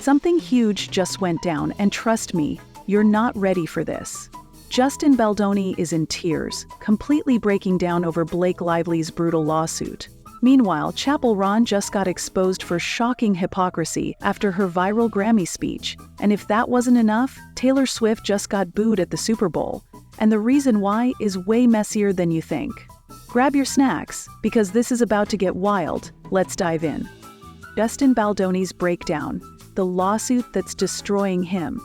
Something huge just went down, and trust me, you're not ready for this. Justin Baldoni is in tears, completely breaking down over Blake Lively's brutal lawsuit. Meanwhile, Chappell Roan just got exposed for shocking hypocrisy after her viral Grammy speech. And if that wasn't enough, Taylor Swift just got booed at the Super Bowl. And the reason why is way messier than you think. Grab your snacks, because this is about to get wild. Let's dive in. Justin Baldoni's breakdown, the lawsuit that's destroying him.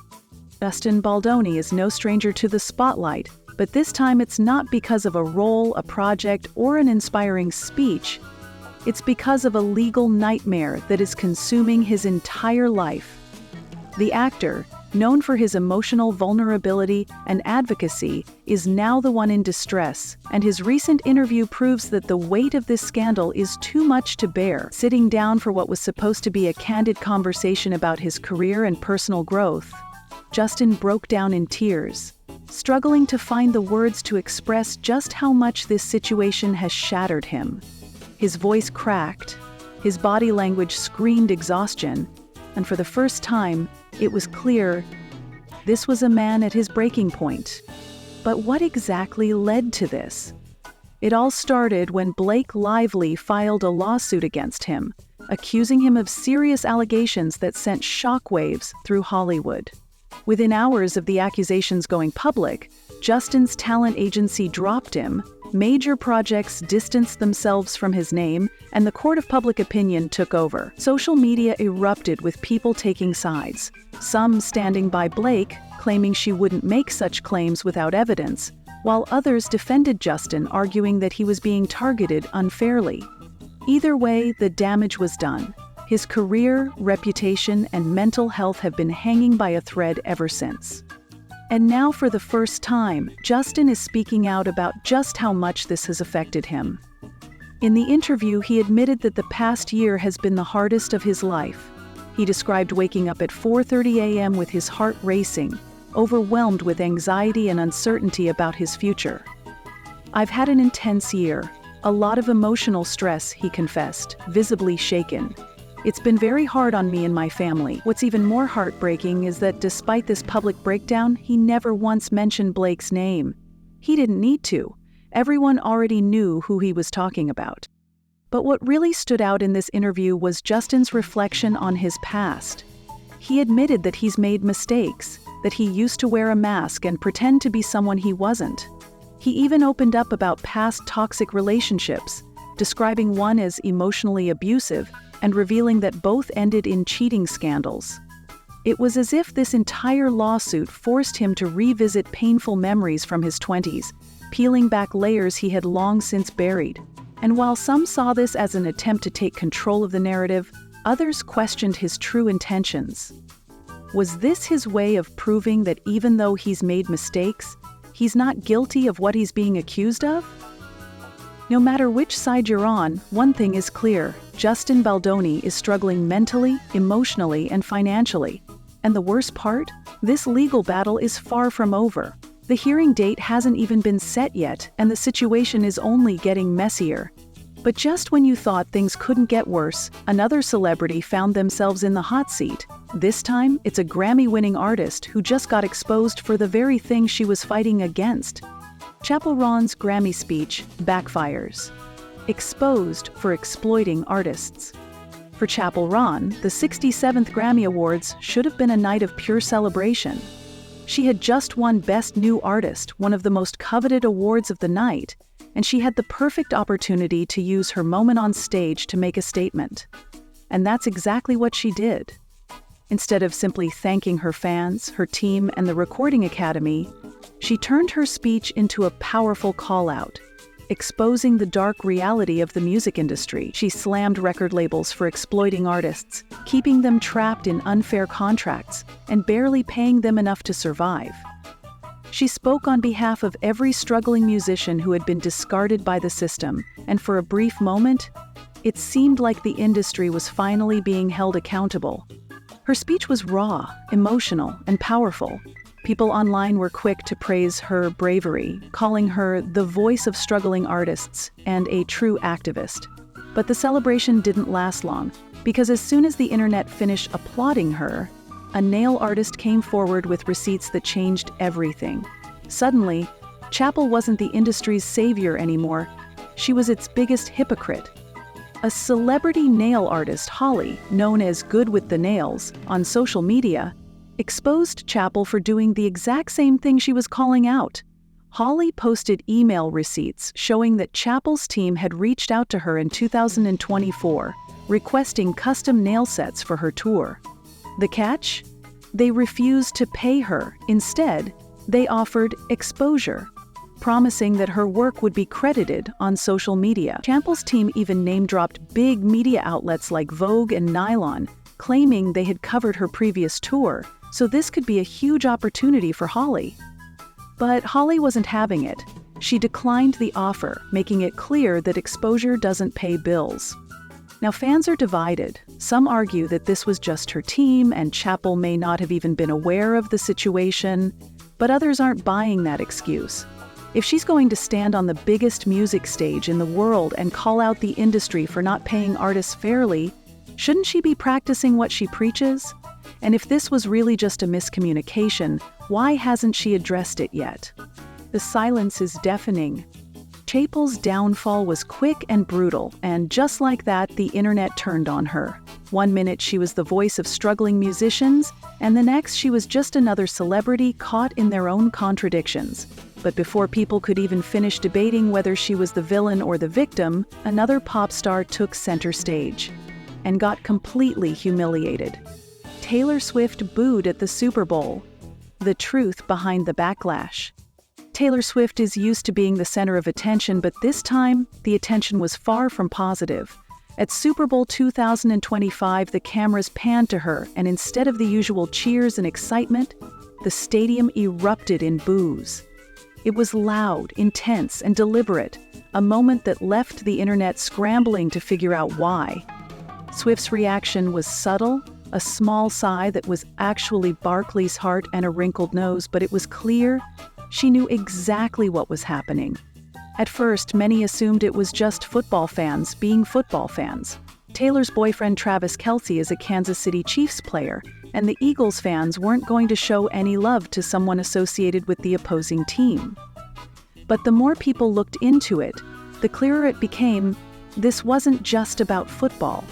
Justin Baldoni is no stranger to the spotlight, but this time it's not because of a role, a project, or an inspiring speech. It's because of a legal nightmare that is consuming his entire life. The actor, known for his emotional vulnerability and advocacy, is now the one in distress, and his recent interview proves that the weight of this scandal is too much to bear. Sitting down for what was supposed to be a candid conversation about his career and personal growth, Justin broke down in tears, struggling to find the words to express just how much this situation has shattered him. His voice cracked, his body language screamed exhaustion, and for the first time, it was clear this was a man at his breaking point. But what exactly led to this? It all started when Blake Lively filed a lawsuit against him, accusing him of serious allegations that sent shockwaves through Hollywood. Within hours of the accusations going public, Justin's talent agency dropped him, major projects distanced themselves from his name, and the court of public opinion took over. Social media erupted with people taking sides, some standing by Blake, claiming she wouldn't make such claims without evidence, while others defended Justin, arguing that he was being targeted unfairly. Either way, the damage was done. His career, reputation, and mental health have been hanging by a thread ever since. And now, for the first time, Justin is speaking out about just how much this has affected him. In the interview, he admitted that the past year has been the hardest of his life. He described waking up at 4:30 a.m. with his heart racing, overwhelmed with anxiety and uncertainty about his future. "I've had an intense year, a lot of emotional stress," he confessed, visibly shaken. "It's been very hard on me and my family." What's even more heartbreaking is that despite this public breakdown, he never once mentioned Blake's name. He didn't need to. Everyone already knew who he was talking about. But what really stood out in this interview was Justin's reflection on his past. He admitted that he's made mistakes, that he used to wear a mask and pretend to be someone he wasn't. He even opened up about past toxic relationships, describing one as emotionally abusive and revealing that both ended in cheating scandals. It was as if this entire lawsuit forced him to revisit painful memories from his 20s, peeling back layers he had long since buried. And while some saw this as an attempt to take control of the narrative, others questioned his true intentions. Was this his way of proving that even though he's made mistakes, he's not guilty of what he's being accused of? No matter which side you're on, one thing is clear: Justin Baldoni is struggling mentally, emotionally, and financially. And the worst part? This legal battle is far from over. The hearing date hasn't even been set yet, and the situation is only getting messier. But just when you thought things couldn't get worse, another celebrity found themselves in the hot seat. This time, it's a Grammy-winning artist who just got exposed for the very thing she was fighting against. Chappell Roan's Grammy speech backfires. Exposed for exploiting artists. For Chappell Roan, the 67th Grammy Awards should have been a night of pure celebration. She had just won Best New Artist, one of the most coveted awards of the night, and she had the perfect opportunity to use her moment on stage to make a statement. And that's exactly what she did. Instead of simply thanking her fans, her team, and the Recording Academy, she turned her speech into a powerful call-out, exposing the dark reality of the music industry. She slammed record labels for exploiting artists, keeping them trapped in unfair contracts, and barely paying them enough to survive. She spoke on behalf of every struggling musician who had been discarded by the system, and for a brief moment, it seemed like the industry was finally being held accountable. Her speech was raw, emotional, and powerful. People online were quick to praise her bravery, calling her the voice of struggling artists and a true activist. But the celebration didn't last long. Because as soon as the internet finished applauding her, a nail artist came forward with receipts that changed everything. Suddenly, Chappell wasn't the industry's savior anymore. She was its biggest hypocrite. A celebrity nail artist, Holly, known as Good with the Nails, on social media, exposed Chappell for doing the exact same thing she was calling out. Holly posted email receipts showing that Chappell's team had reached out to her in 2024, requesting custom nail sets for her tour. The catch? They refused to pay her. Instead, they offered exposure, promising that her work would be credited on social media. Chappell's team even name-dropped big media outlets like Vogue and Nylon, claiming they had covered her previous tour, so this could be a huge opportunity for Holly. But Holly wasn't having it. She declined the offer, making it clear that exposure doesn't pay bills. Now, fans are divided. Some argue that this was just her team and Chappell may not have even been aware of the situation, but others aren't buying that excuse. If she's going to stand on the biggest music stage in the world and call out the industry for not paying artists fairly, shouldn't she be practicing what she preaches? And if this was really just a miscommunication, why hasn't she addressed it yet? The silence is deafening. Chappell's downfall was quick and brutal, and just like that, the internet turned on her. One minute she was the voice of struggling musicians, and the next she was just another celebrity caught in their own contradictions. But before people could even finish debating whether she was the villain or the victim, another pop star took center stage and got completely humiliated. Taylor Swift booed at the Super Bowl. The truth behind the backlash. Taylor Swift is used to being the center of attention, but this time, the attention was far from positive. At Super Bowl 2025, the cameras panned to her, and instead of the usual cheers and excitement, the stadium erupted in boos. It was loud, intense, and deliberate, a moment that left the internet scrambling to figure out why. Swift's reaction was subtle, a small sigh that was actually Barkley's heart and a wrinkled nose, but it was clear she knew exactly what was happening. At first, many assumed it was just football fans being football fans. Taylor's boyfriend Travis Kelce is a Kansas City Chiefs player, and the Eagles fans weren't going to show any love to someone associated with the opposing team. But the more people looked into it, the clearer it became this wasn't just about football.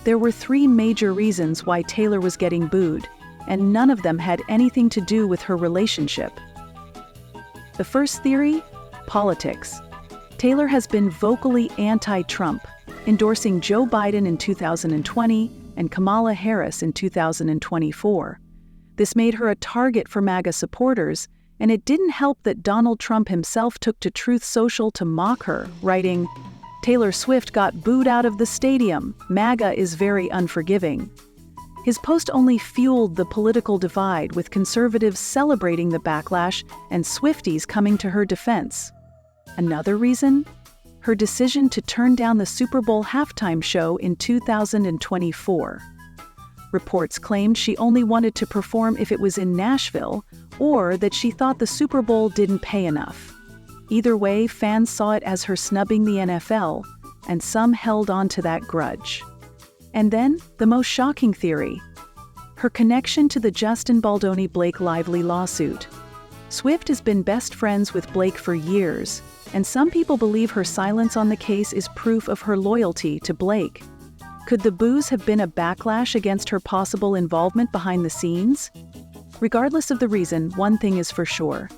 There were three major reasons why Taylor was getting booed, and none of them had anything to do with her relationship. The first theory? Politics. Taylor has been vocally anti-Trump, endorsing Joe Biden in 2020 and Kamala Harris in 2024. This made her a target for MAGA supporters, and it didn't help that Donald Trump himself took to Truth Social to mock her, writing, "Taylor Swift got booed out of the stadium. MAGA is very unforgiving." His post only fueled the political divide, with conservatives celebrating the backlash and Swifties coming to her defense. Another reason? Her decision to turn down the Super Bowl halftime show in 2024. Reports claimed she only wanted to perform if it was in Nashville, or that she thought the Super Bowl didn't pay enough. Either way, fans saw it as her snubbing the NFL, and some held on to that grudge. And then, the most shocking theory. Her connection to the Justin Baldoni-Blake Lively lawsuit. Swift has been best friends with Blake for years, and some people believe her silence on the case is proof of her loyalty to Blake. Could the boos have been a backlash against her possible involvement behind the scenes? Regardless of the reason, one thing is for sure.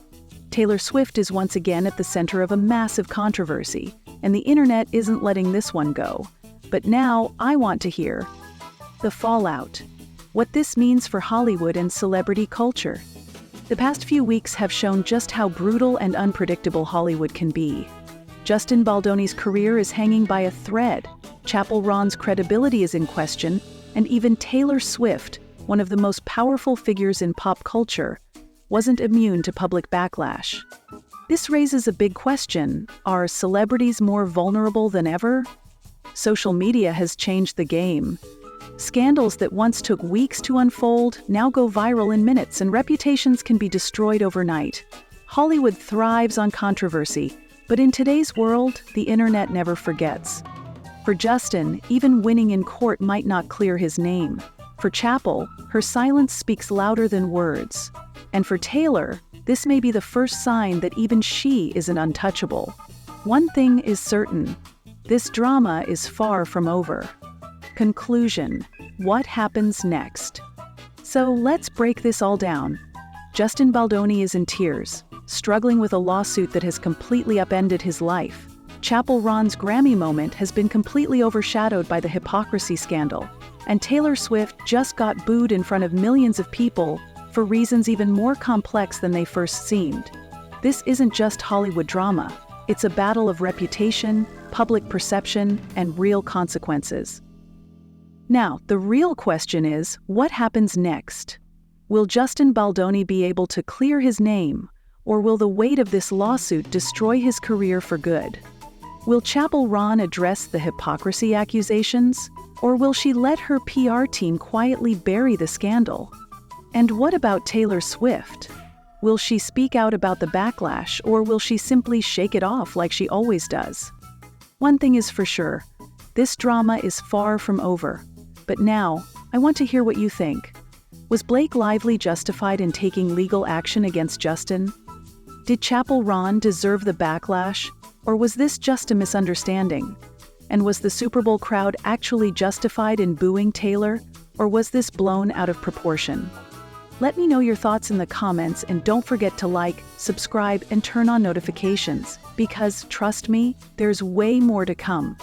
Taylor Swift is once again at the center of a massive controversy, and the internet isn't letting this one go. But now, I want to hear the fallout. What this means for Hollywood and celebrity culture. The past few weeks have shown just how brutal and unpredictable Hollywood can be. Justin Baldoni's career is hanging by a thread, Chappell Ron's credibility is in question, and even Taylor Swift, one of the most powerful figures in pop culture, wasn't immune to public backlash. This raises a big question: are celebrities more vulnerable than ever? Social media has changed the game. Scandals that once took weeks to unfold now go viral in minutes, and reputations can be destroyed overnight. Hollywood thrives on controversy, but in today's world, the internet never forgets. For Justin, even winning in court might not clear his name. For Chappell, her silence speaks louder than words. And for Taylor, this may be the first sign that even she isn't untouchable. One thing is certain: this drama is far from over. Conclusion: what happens next? So let's break this all down. Justin Baldoni is in tears, struggling with a lawsuit that has completely upended his life. Chappell Ron's Grammy moment has been completely overshadowed by the hypocrisy scandal. And Taylor Swift just got booed in front of millions of people for reasons even more complex than they first seemed. This isn't just Hollywood drama. It's a battle of reputation, public perception, and real consequences. Now, the real question is, what happens next? Will Justin Baldoni be able to clear his name, or will the weight of this lawsuit destroy his career for good? Will Chappell Ron address the hypocrisy accusations, or will she let her PR team quietly bury the scandal? And what about Taylor Swift? Will she speak out about the backlash, or will she simply shake it off like she always does? One thing is for sure: this drama is far from over. But now, I want to hear what you think. Was Blake Lively justified in taking legal action against Justin? Did Chappell Ron deserve the backlash, or was this just a misunderstanding? And was the Super Bowl crowd actually justified in booing Taylor, or was this blown out of proportion? Let me know your thoughts in the comments, and don't forget to like, subscribe, and turn on notifications, because, trust me, there's way more to come.